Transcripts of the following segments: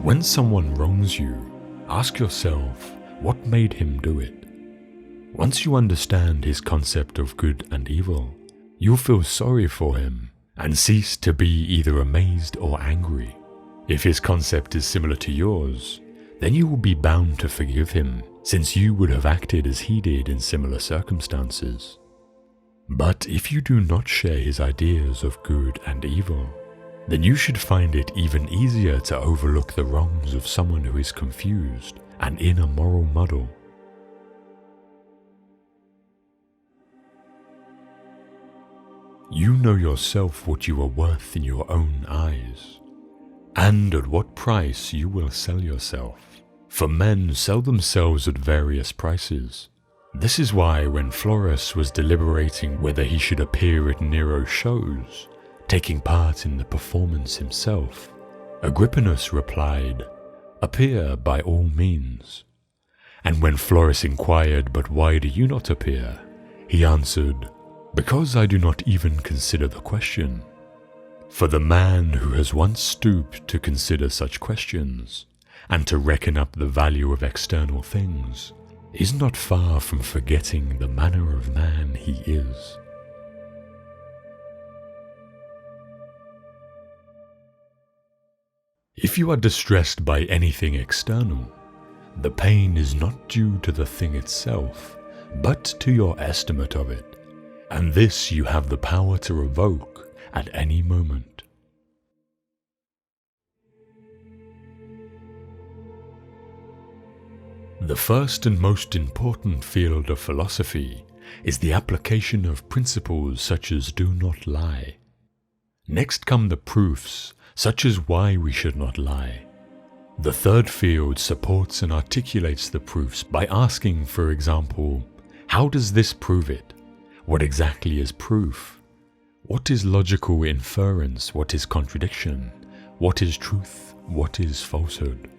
When someone wrongs you, ask yourself, what made him do it? Once you understand his concept of good and evil, you'll feel sorry for him and cease to be either amazed or angry. If his concept is similar to yours, then you will be bound to forgive him, since you would have acted as he did in similar circumstances. But if you do not share his ideas of good and evil, then you should find it even easier to overlook the wrongs of someone who is confused and in a moral muddle. You know yourself what you are worth in your own eyes, and at what price you will sell yourself. For men sell themselves at various prices. This is why when Florus was deliberating whether he should appear at Nero's shows, taking part in the performance himself, Agrippinus replied, "Appear by all means." And when Florus inquired, "But why do you not appear?" he answered, "Because I do not even consider the question." For the man who has once stooped to consider such questions, and to reckon up the value of external things, is not far from forgetting the manner of man he is. If you are distressed by anything external, the pain is not due to the thing itself, but to your estimate of it, and this you have the power to revoke at any moment. The first and most important field of philosophy is the application of principles such as do not lie. Next come the proofs, such as why we should not lie. The third field supports and articulates the proofs by asking, for example, how does this prove it? What exactly is proof? What is logical inference? What is contradiction? What is truth? What is falsehood?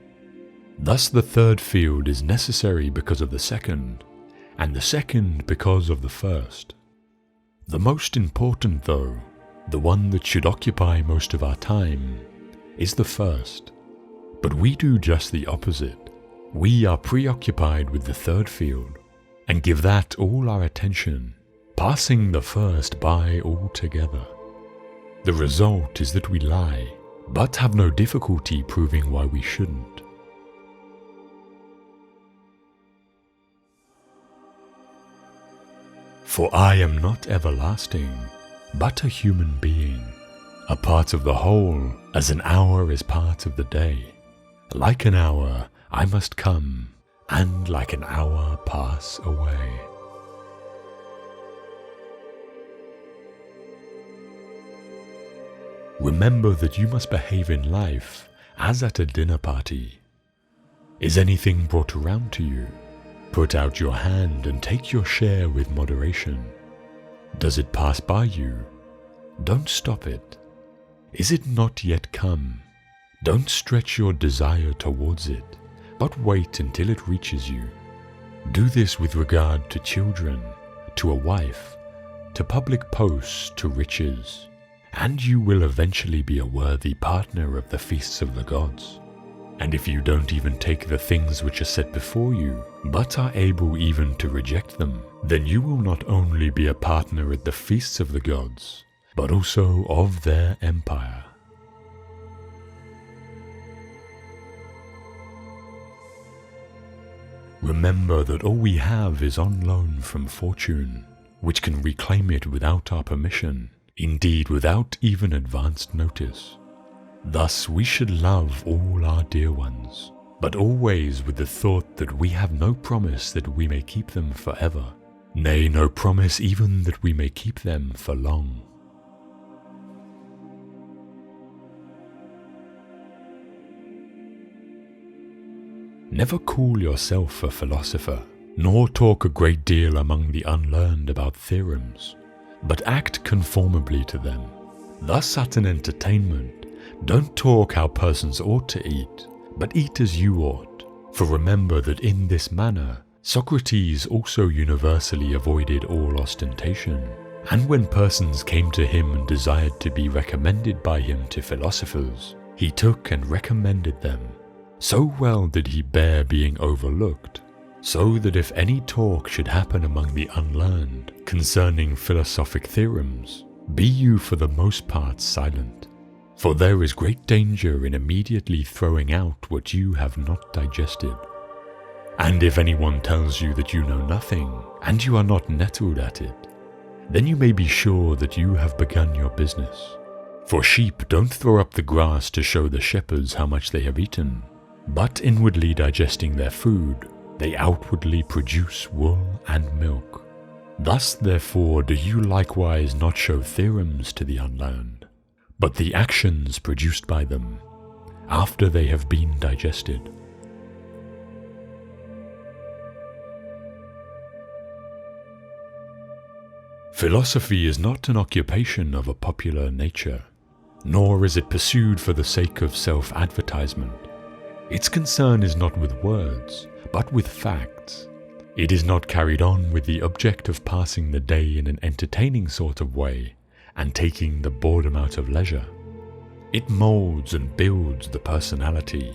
Thus the third field is necessary because of the second, and the second because of the first. The most important, though, the one that should occupy most of our time, is the first. But we do just the opposite. We are preoccupied with the third field, and give that all our attention, passing the first by altogether. The result is that we lie, but have no difficulty proving why we shouldn't. For I am not everlasting, but a human being, a part of the whole, as an hour is part of the day. Like an hour I must come, and like an hour pass away. Remember that you must behave in life as at a dinner party. Is anything brought around to you? Put out your hand and take your share with moderation. Does it pass by you? Don't stop it. Is it not yet come? Don't stretch your desire towards it, but wait until it reaches you. Do this with regard to children, to a wife, to public posts, to riches, and you will eventually be a worthy partner of the feasts of the gods. And if you don't even take the things which are set before you, but are able even to reject them, then you will not only be a partner at the feasts of the gods, but also of their empire. Remember that all we have is on loan from fortune, which can reclaim it without our permission, indeed without even advanced notice. Thus we should love all our dear ones, but always with the thought that we have no promise that we may keep them forever, nay, no promise even that we may keep them for long. Never call yourself a philosopher, nor talk a great deal among the unlearned about theorems, but act conformably to them. Thus at an entertainment, don't talk how persons ought to eat, but eat as you ought. For remember that in this manner, Socrates also universally avoided all ostentation. And when persons came to him and desired to be recommended by him to philosophers, he took and recommended them. So well did he bear being overlooked, so that if any talk should happen among the unlearned concerning philosophic theorems, be you for the most part silent, for there is great danger in immediately throwing out what you have not digested. And if anyone tells you that you know nothing, and you are not nettled at it, then you may be sure that you have begun your business. For sheep don't throw up the grass to show the shepherds how much they have eaten, but inwardly digesting their food, they outwardly produce wool and milk. Thus, therefore, do you likewise not show theorems to the unlearned, but the actions produced by them, after they have been digested. Philosophy is not an occupation of a popular nature, nor is it pursued for the sake of self-advertisement. Its concern is not with words, but with facts. It is not carried on with the object of passing the day in an entertaining sort of way and taking the boredom out of leisure. It molds and builds the personality,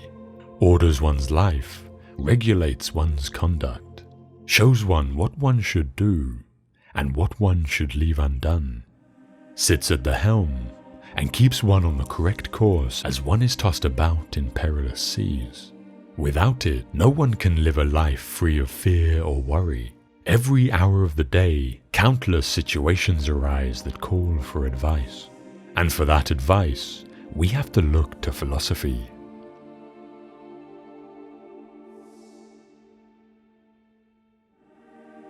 orders one's life, regulates one's conduct, shows one what one should do and what one should leave undone, sits at the helm, and keeps one on the correct course as one is tossed about in perilous seas. Without it, no one can live a life free of fear or worry. Every hour of the day, countless situations arise that call for advice. And for that advice, we have to look to philosophy.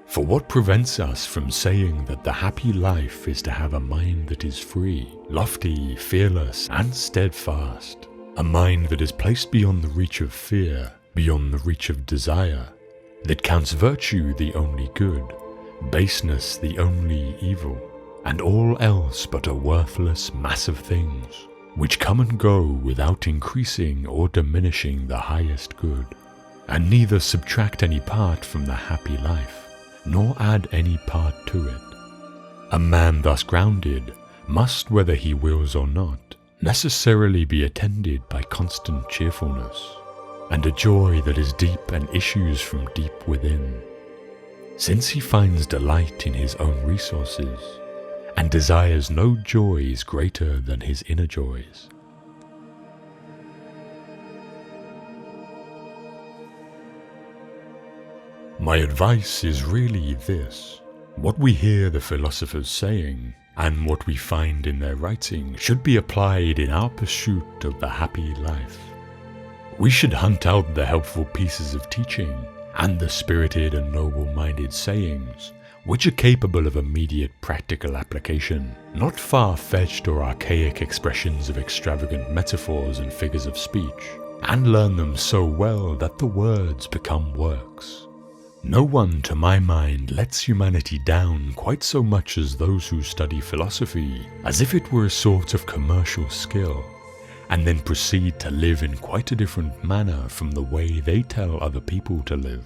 For what prevents us from saying that the happy life is to have a mind that is free, lofty, fearless, and steadfast? A mind that is placed beyond the reach of fear, beyond the reach of desire, that counts virtue the only good, baseness the only evil, and all else but a worthless mass of things, which come and go without increasing or diminishing the highest good, and neither subtract any part from the happy life, nor add any part to it. A man thus grounded must, whether he wills or not, necessarily be attended by constant cheerfulness, and a joy that is deep and issues from deep within, since he finds delight in his own resources, and desires no joys greater than his inner joys. My advice is really this: what we hear the philosophers saying, and what we find in their writing, should be applied in our pursuit of the happy life. We should hunt out the helpful pieces of teaching, and the spirited and noble-minded sayings, which are capable of immediate practical application, not far-fetched or archaic expressions of extravagant metaphors and figures of speech, and learn them so well that the words become works. No one, to my mind, lets humanity down quite so much as those who study philosophy as if it were a sort of commercial skill, and then proceed to live in quite a different manner from the way they tell other people to live.